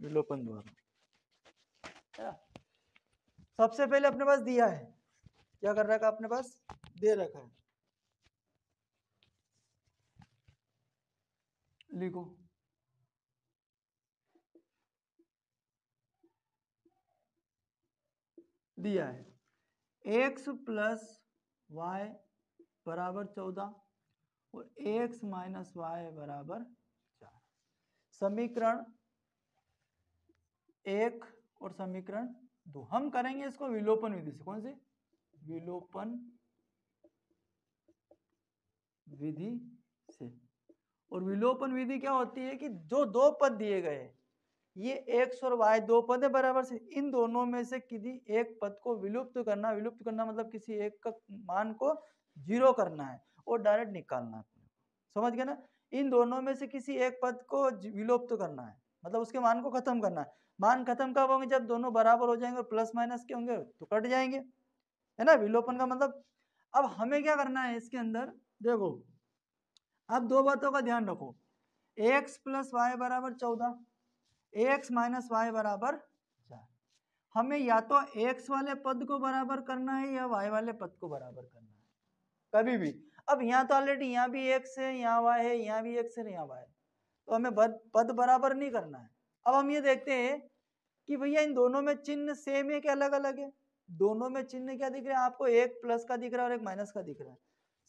विलोपन द्वारा, है ना। सबसे पहले अपने पास दिया है, क्या कर रखा है अपने पास, दे रखा है, लिखो दिया है x प्लस वाई बराबर 14 और x माइनस वाई बराबर 4। समीकरण 1 और समीकरण 2 हम करेंगे इसको विलोपन विधि से। कौन सी? विलोपन विधि से। और विलोपन विधि क्या होती है कि जो दो पद दिए गए, ये x और y दो पद है बराबर से, इन दोनों में से किसी एक पद को विलुप्त करना। विलुप्त करना मतलब किसी एक का मान को 0 करना है और डायरेक्ट निकालना है। समझ गए ना? इन दोनों में से किसी एक पद को विलुप्त करना है, मतलब उसके मान को खत्म करना है। मान खत्म कब होंगे? जब दोनों बराबर हो जाएंगे और प्लस माइनस के होंगे तो कट जाएंगे, है ना। विलोपन का मतलब अब हमें क्या करना है इसके अंदर, देखो अब दो बातों का ध्यान रखो, x प्लस वाई बराबर 14, x माइनस वाई बराबर 4। हमें या तो x वाले पद को बराबर करना है या y वाले पद को बराबर करना है, कभी भी। अब यहाँ तो ऑलरेडी यहाँ भी x है, यहाँ y है, यहाँ भी x है, यहाँ y है, तो हमें पद बराबर नहीं करना है। अब हम ये देखते हैं कि भैया इन दोनों में चिन्ह सेम है कि अलग अलग है? दोनों में चिन्ह क्या दिख रहा है आपको? एक प्लस का दिख रहा है और एक माइनस का दिख रहा है।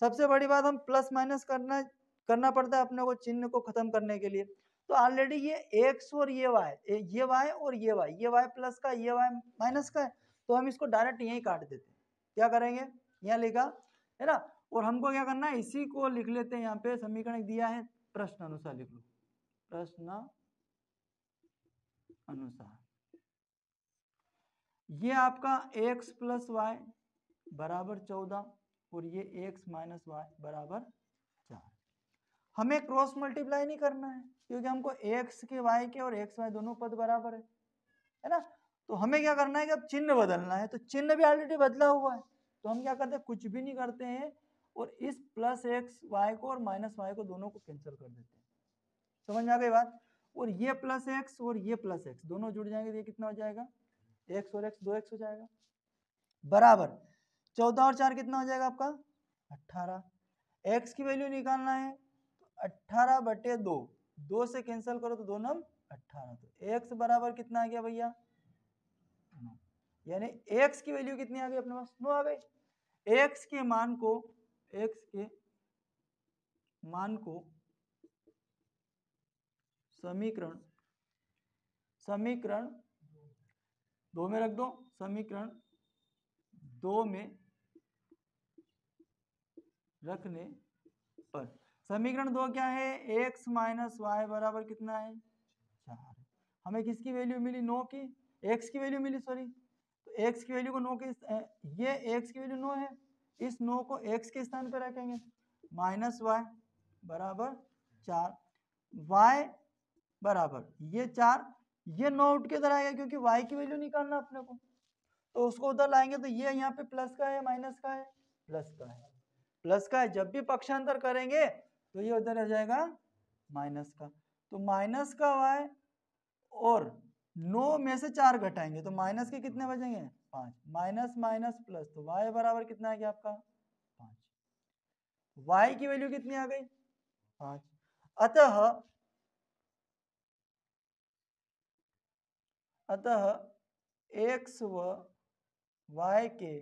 सबसे बड़ी बात, हम प्लस माइनस करना पड़ता है अपने को चिन्ह को खत्म करने के लिए। तो ऑलरेडी ये x और ये y और ये y प्लस का, ये y माइनस का है, तो हम इसको डायरेक्ट यहीं काट देते हैं। क्या करेंगे? यहाँ लिखा है ना, और हमको क्या करना है, इसी को लिख लेते हैं। यहाँ पे समीकरण दिया है, प्रश्न अनुसार लिख लो, प्रश्न अनुसार। ये आपका x प्लस वाई बराबर 14 और ये x माइनस वाई बराबर 4। हमें क्रॉस मल्टीप्लाई नहीं करना है क्योंकि हमको x के y के और x y दोनों पद बराबर है ना। तो हमें क्या करना है कि अब चिन्ह बदलना है, तो चिन्ह भी ऑलरेडी बदला हुआ है, तो हम क्या करते हैं, कुछ भी नहीं करते हैं और इस प्लस एक्स वाई को और माइनस वाई को दोनों को कैंसिल कर देते हैं। समझ में आ गई बात? और ये प्लस एक्स और ये प्लस एक्स दोनों जुड़ जाएंगे तो ये कितना हो जाएगा, एक्स और एक्स 2x हो जाएगा, बराबर 14 और 4 कितना हो जाएगा आपका 18। एक्स की वैल्यू निकालना है तो 18/2, 2 से कैंसिल करो तो 2 नम 18, तो एक्स बराबर कितना आ गया भैया 9। यानी एक्स की वैल्यू कितनी आ गई अपने पास, 9 आ गई। एक्स के मान को समीकरण 2 में रख दो, समीकरण 2 में रखने पर समीकरण 2 क्या है, x माइनस वाई बराबर कितना है 4। हमें किसकी वैल्यू मिली, 9 की, x की वैल्यू मिली, सॉरी, तो x की वैल्यू को 9 के, ये x की वैल्यू 9 है, इस 9 को x के स्थान पर रखेंगे, माइनस वाई बराबर 4, y बराबर ये 4, ये 9 उठ के इधर आएगा क्योंकि y की वैल्यू निकालना अपने को, तो उसको उधर लाएंगे तो ये यहाँ पे प्लस का है माइनस का है, प्लस का है, प्लस का है। जब भी पक्षांतर करेंगे तो ये उधर आ जाएगा माइनस का, तो माइनस का y और 9 में से 4 घटाएंगे तो माइनस के कितने बचेंगे 5, माइनस माइनस प्लस, तो y बराबर कितना आ गया आपका 5, y की वैल्यू कितनी आ गई 5। अतः x व y के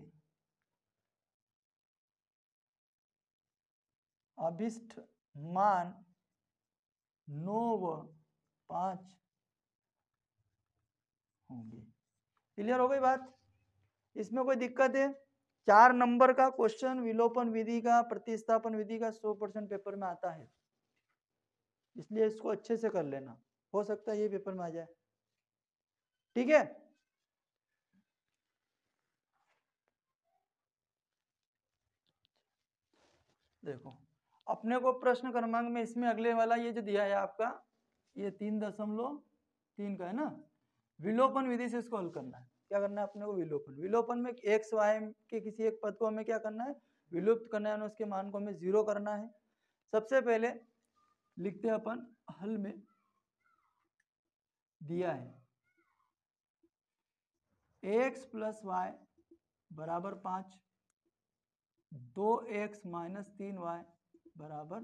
अभिष्ट मान 9 व 5 होंगे। क्लियर हो गई बात? इसमें कोई दिक्कत है? 4 नंबर का क्वेश्चन विलोपन विधि का, प्रतिस्थापन विधि का 100% पेपर में आता है, इसलिए इसको अच्छे से कर लेना, हो सकता है ये पेपर में आ जाए। ठीक है, देखो अपने को प्रश्न क्रमांक में इसमें अगले वाला ये जो दिया है आपका, ये 3.3 का है ना, विलोपन विधि से इसको हल करना है। क्या करना है अपने को, विलोपन में एक्स वाई के किसी एक पद को हमें क्या करना है, विलुप्त करना है, उसके मान को हमें 0 करना है। सबसे पहले लिखते हैं अपन, हल में दिया है x प्लस वाई बराबर 5, 2x माइनस 3y बराबर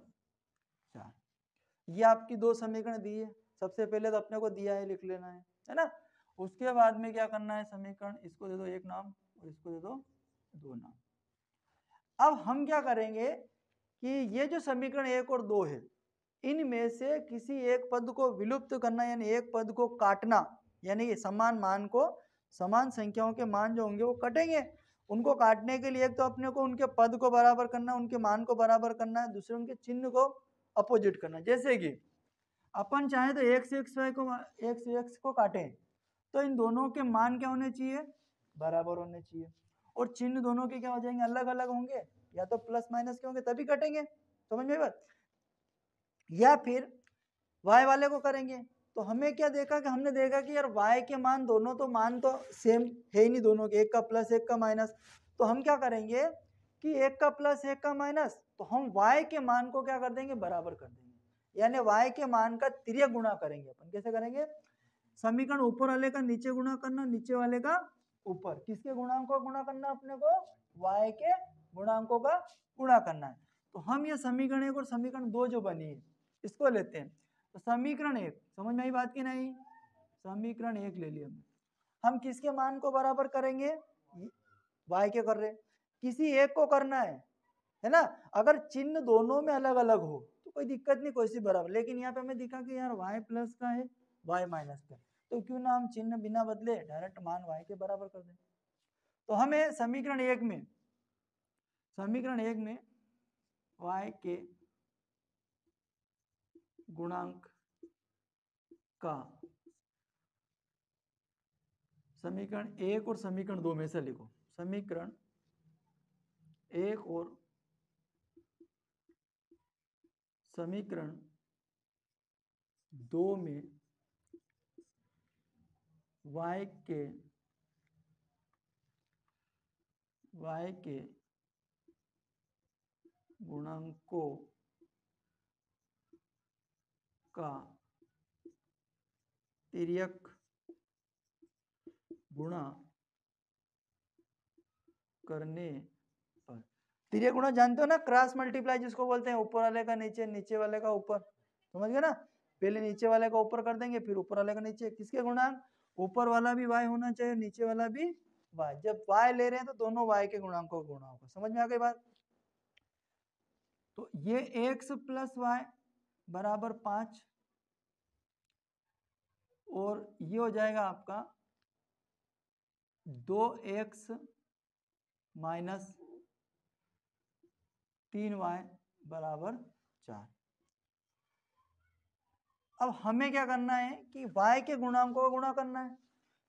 4। ये आपकी दो समीकरण दी है। सबसे पहले तो अपने को दिया है, लिख लेना है ना। उसके बाद में क्या करना है, समीकरण इसको दे दो एक नाम और इसको दे दो दो नाम। अब हम क्या करेंगे कि ये जो समीकरण 1 और 2 है, इनमें से किसी एक पद को विलुप्त करना, यानी एक पद को काटना, यानी समान मान को, समान संख्याओं के मान जो होंगे वो कटेंगे। उनको काटने के लिए एक तो अपने को उनके पद को बराबर करना, उनके मान को बराबर करना है, दूसरे उनके चिन्ह को अपोजिट करना। जैसे कि अपन चाहे तो x को काटें, तो इन दोनों के मान क्या होने चाहिए, बराबर होने चाहिए, और चिन्ह दोनों के क्या हो जाएंगे, अलग अलग होंगे, या तो प्लस माइनस के होंगे तभी कटेंगे। समझ में बात। या फिर y वाले को करेंगे तो हमें क्या देखा कि हमने देखा कि यार y के मान दोनों तो मान तो सेम है ही नहीं दोनों के, एक का प्लस एक का माइनस। तो हम क्या करेंगे कि एक का प्लस एक का माइनस, तो हम y के मान को क्या कर देंगे, बराबर कर देंगे, यानी y के मान का तिर्यक गुणा करेंगे। अपन कैसे करेंगे, समीकरण ऊपर वाले का नीचे गुणा करना, नीचे वाले का ऊपर। किसके गुणांकों का गुणा करना, अपने को y के गुणांकों का गुणा करना है। तो हम ये समीकरण 1 और समीकरण 2 जो बनी है इसको लेते हैं। तो समीकरण 1 समझ में आई बात की नहीं, समीकरण 1 ले लिया हम किसके मान को बराबर करेंगे, y के कर रहे, किसी एक को करना है ना। अगर चिन्ह दोनों में अलग अलग हो तो कोई दिक्कत नहीं, कोई सी बराबर, लेकिन यहाँ पे हमें दिखा कि यार y प्लस का है y माइनस का, तो क्यों ना हम चिन्ह बिना बदले डायरेक्ट मान y के बराबर कर दें। तो हमें समीकरण 1 में y के गुणांक का समीकरण 1 और समीकरण 2 में से लिखो। समीकरण 1 और समीकरण 2 में y के गुणांकों का तिर्यक गुणा करने पर, तिर्यक गुणा जानते हो ना, क्रॉस मल्टीप्लाई जिसको बोलते हैं, ऊपर वाले का नीचे, नीचे वाले का ऊपर। समझ गए ना, पहले नीचे वाले का ऊपर कर देंगे, फिर ऊपर वाले का नीचे। किसके गुणांक, ऊपर वाला भी y होना चाहिए, नीचे वाला भी y। जब y ले रहे हैं तो दोनों y के गुणांकों का गुणा होगा। समझ में आ गई बात। तो ये x प्लस वाई बराबर 5, और ये हो जाएगा आपका 2x माइनस 3y बराबर 4। अब हमें क्या करना है कि y के गुणांकों का गुणा करना है।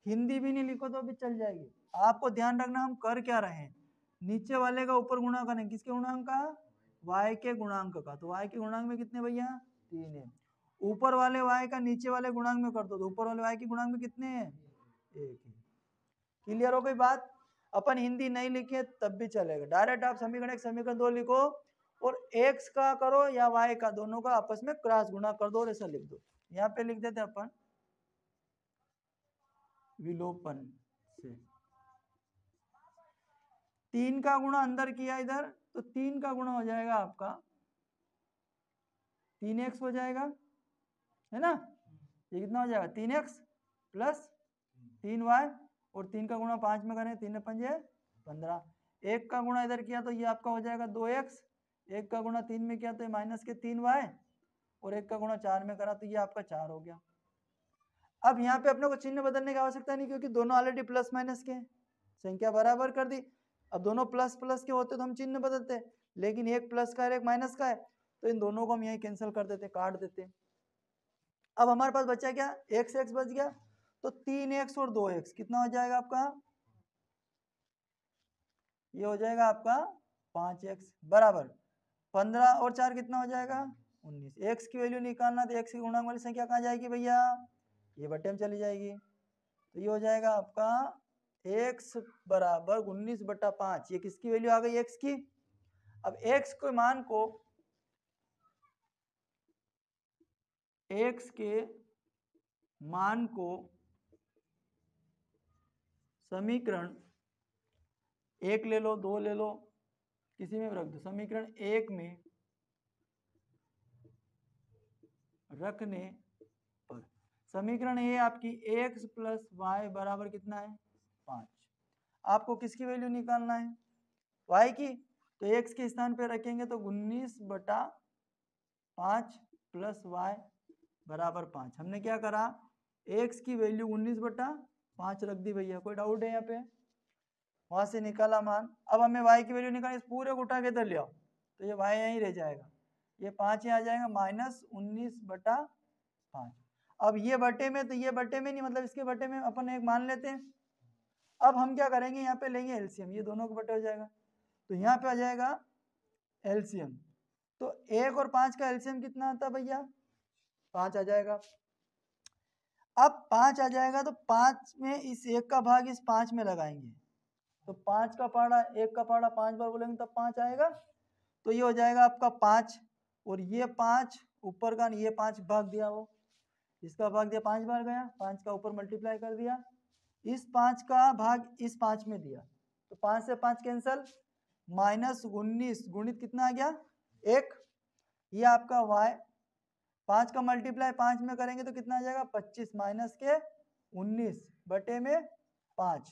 हिंदी भी नहीं लिखो तो भी चल जाएगी। आपको ध्यान रखना हम कर क्या रहे हैं, नीचे वाले का ऊपर गुणा करें, किसके गुणांक का, y के गुणांक का। तो y के गुणांक में कितने भैया, 3 है। ऊपर वाले y का नीचे वाले गुणांक में कर दो, तो ऊपर वाले y के गुणांक में कितने हैं, 1 है। क्लियर हो गई बात। अपन हिंदी नहीं लिखे तब भी चलेगा, डायरेक्ट आप समीकरण 1 समीकरण 2 लिखो, और x का करो या y का, दोनों का आपस में क्रॉस गुणा कर दो और ऐसा लिख दो। यहाँ पे लिख देते अपन विलोपन से 3 का गुणा अंदर किया इधर, तो 3 का गुणा हो जाएगा आपका 3x हो जाएगा, है ना। ये कितना हो जाएगा, 3x प्लस 3y, और 3 का गुणा 5 में करें, 3 5 15। 1 का गुणा इधर किया तो ये आपका हो जाएगा 2x, 1 का गुणा 3 में किया तो ये माइनस के 3y, और 1 का गुणा 4 में करा तो ये आपका 4 हो गया। अब यहाँ पे अपने को चिन्ह बदलने की आवश्यकता नहीं, क्योंकि दोनों ऑलरेडी प्लस माइनस के, संख्या बराबर कर दी। अब दोनों प्लस प्लस के होते तो हम चिन्ह बदलते, लेकिन एक प्लस का है एक माइनस का है, तो इन दोनों को हम यही कैंसिल कर देते, काट देते। अब हमारे पास बचा क्या, x बच गया, तो 3x और 2x कितना हो जाएगा आपका, ये हो जाएगा आपका 5x बराबर 15, और 4 कितना हो जाएगा 19। x की वैल्यू निकालना तो x की गुणांक वाली संख्या कहाँ जाएगी भैया, ये बटे में चली जाएगी। तो ये हो जाएगा आपका x बराबर 19/5। ये किसकी वैल्यू आ गई, x की। अब x के मान को, x के मान को समीकरण एक ले लो, दो ले लो, किसी में भी रख दो। समीकरण एक में रखने पर समीकरण ए आपकी x प्लस वाई बराबर कितना है 5। आपको किसकी वैल्यू निकालना है y की, तो x के स्थान पे रखेंगे तो 19/5 प्लस वाई बराबर 5। हमने क्या करा, x की वैल्यू 19/5 रख दी भैया, कोई डाउट है यहाँ पे, वहां से निकाला मान। अब हमें y की वैल्यू निकालनी, इस पूरे को उठा के इधर ले आओ तो ये y यहीं रह जाएगा, ये 5 यहाँ आ जाएगा, -19/5। अब ये बटे में, तो ये बटे में नहीं, मतलब इसके बटे में अपन एक मान लेते हैं। अब हम क्या करेंगे, यहाँ पे लेंगे एलसीएम, ये दोनों को बटे हो जाएगा, तो यहाँ पे आ जाएगा एलसीएम। तो 1 और 5 का एलसीएम कितना आता है भैया, 5 आ जाएगा। अब 5 आ जाएगा तो 5 में इस 1 का भाग इस 5 में लगाएंगे, तो 5 का पहाड़ा 1 का पहाड़ा 5 बार बोलेंगे तब 5 आएगा, तो ये हो जाएगा आपका 5, और ये 5 ऊपर का, ये 5 भाग दिया, वो इसका भाग दिया 5 बार गया, 5 का ऊपर मल्टीप्लाई कर दिया, इस 5 का भाग इस 5 में दिया, तो 5 से 5 कैंसल, -19 गुणित कितना आ गया 1, ये आपका y। 5 का मल्टीप्लाई 5 में करेंगे तो कितना आ जाएगा 25 माइनस के 19 बटे में 5,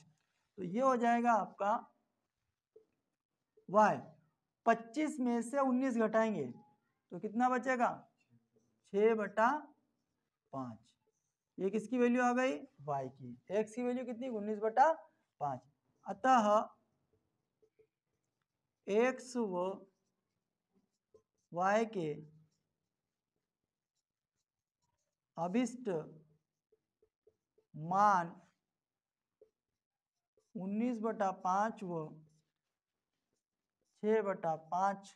तो ये हो जाएगा आपका y। 25 में से 19 घटाएंगे तो कितना बचेगा 6/5। ये किसकी वैल्यू आ गई, y की। x की वैल्यू कितनी 19/5। अतः x व y के अभिष्ट मान 19/5 व 6/5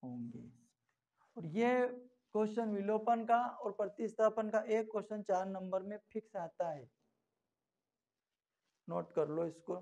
होंगे। और ये क्वेश्चन विलोपन का और प्रतिस्थापन का एक क्वेश्चन 4 नंबर में फिक्स आता है, नोट कर लो इसको।